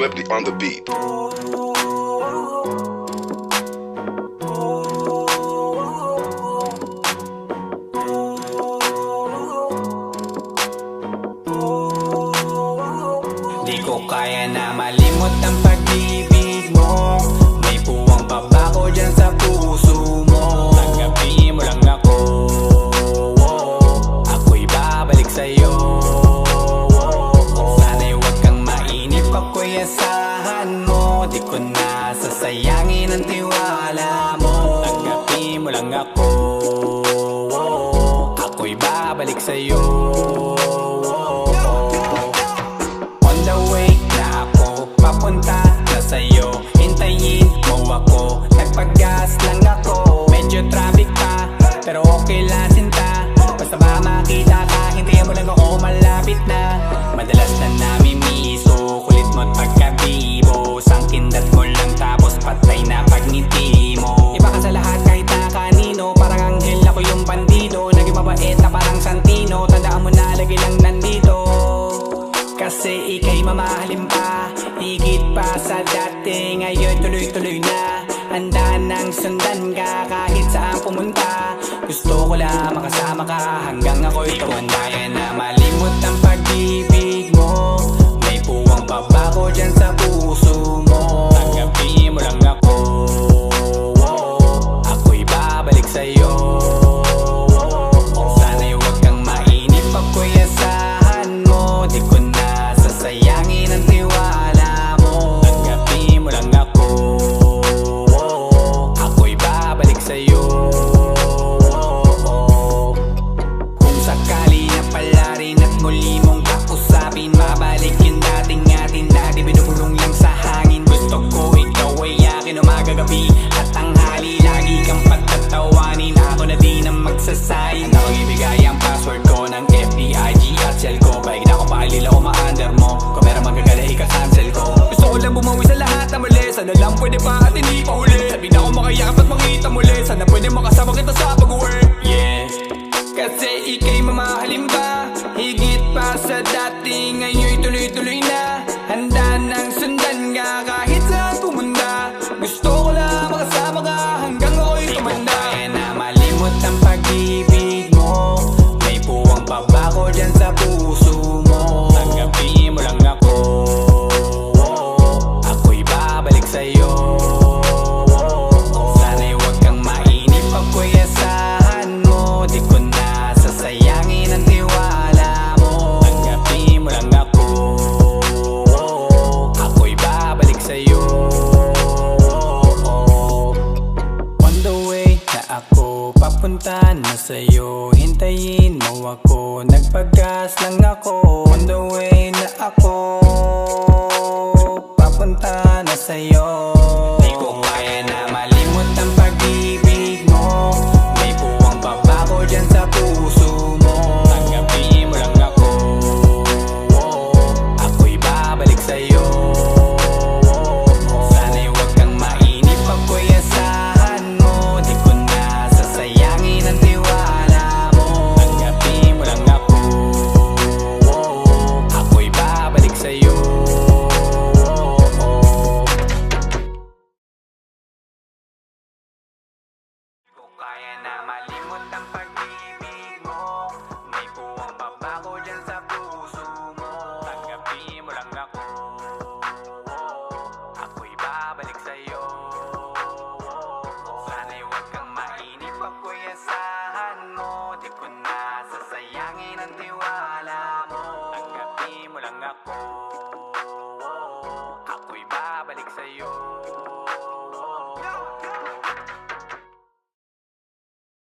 Lefty on the beat. Di ko kaya na malimot ang pag-ibig mo. May puwang pabako dyan sa puso mo. Tanggapin mo lang ako, ako'y babalik sa'yo. Sana'y huwag kang mainip, ako'y asahan mo. Di ko na sasayangin ang tiwala mo. Tanggapin mo lang ako, ako'y babalik sa'yo. Papunta na sa'yo, hintayin mo ako. Nagpag-gas lang ako, medyo traffic pa, pero okay lang sinta. Basta ba makita ka, hintayin mo lang ako, malapit na. Madalas na namimiso, kulit mo't pagkabibo. Sangkindat mo lang tapos patay na pagngiti mo. Iba ka sa lahat kahit na kanino, parang anghel ako yung bandido. Naging mabait na parang Santino, tandaan mo na lagi lang nandito. Kasi ika'y mamahalin pa, higit pa sa dati. Ngayon tuloy-tuloy na, handa nang sundan ka kahit saan pumunta. Gusto ko lang makasama ka hanggang ako'y tumanda. Kaya na malimot ang pag-ibig mo. May puwang pabako dyan sa puso mo. Tanggapin mo lang ako, ako'y babalik sa'yo. Sana'y huwag kang mainip, ako'y asahan mo. Di ko na sasayangin ang tiwala mo. Tanggapin mo lang ako, ako'y babalik sa'yo. Kung sakali na pala rin at muli mong kausapin, babalik yung dating atin na di binubulong lang sa hangin. Gusto ko ikaw ay akin umaga-gabi at tanghali. Lagi kang pagtatawanin, ako na din ang magsasayin. Ako ibigay ang password ko ng FBIG at cell ko. Baig na ako paalila o ma-under mo. Kung meron magagala, ika-cancel ko. Gusto ko lang bumawi sa lahat na mali. Sana lang pwede pa at hindi pa huli. Sabi na ako makayakap at makita muli. Sana pwede makasama kita sa pag-work. Yeah, kasi ika'y mamahalin pa, higit pa sa dati. Ngayon'y tuloy-tuloy na, handa nang sundan ka kahit saan pumunta. Gusto ko lang makasama ka hanggang ako'y tumanda. Kaya na malimot ang pag-ibig mo. May puwang pabako dyan sa puso mo. Tanggapin mo lang ako, ako'y babalik sa'yo. Sana'y huwag kang mainip, ako'y asahan mo. Di ko na sasayangin ang tiwala mo. Tanggapin mo lang ako, ako'y babalik sa'yo. On the way na ako, papunta na sa'yo, hintayin mo ako. Nagpag-gas lang ako. On the way na ako, papunta na sa'yo.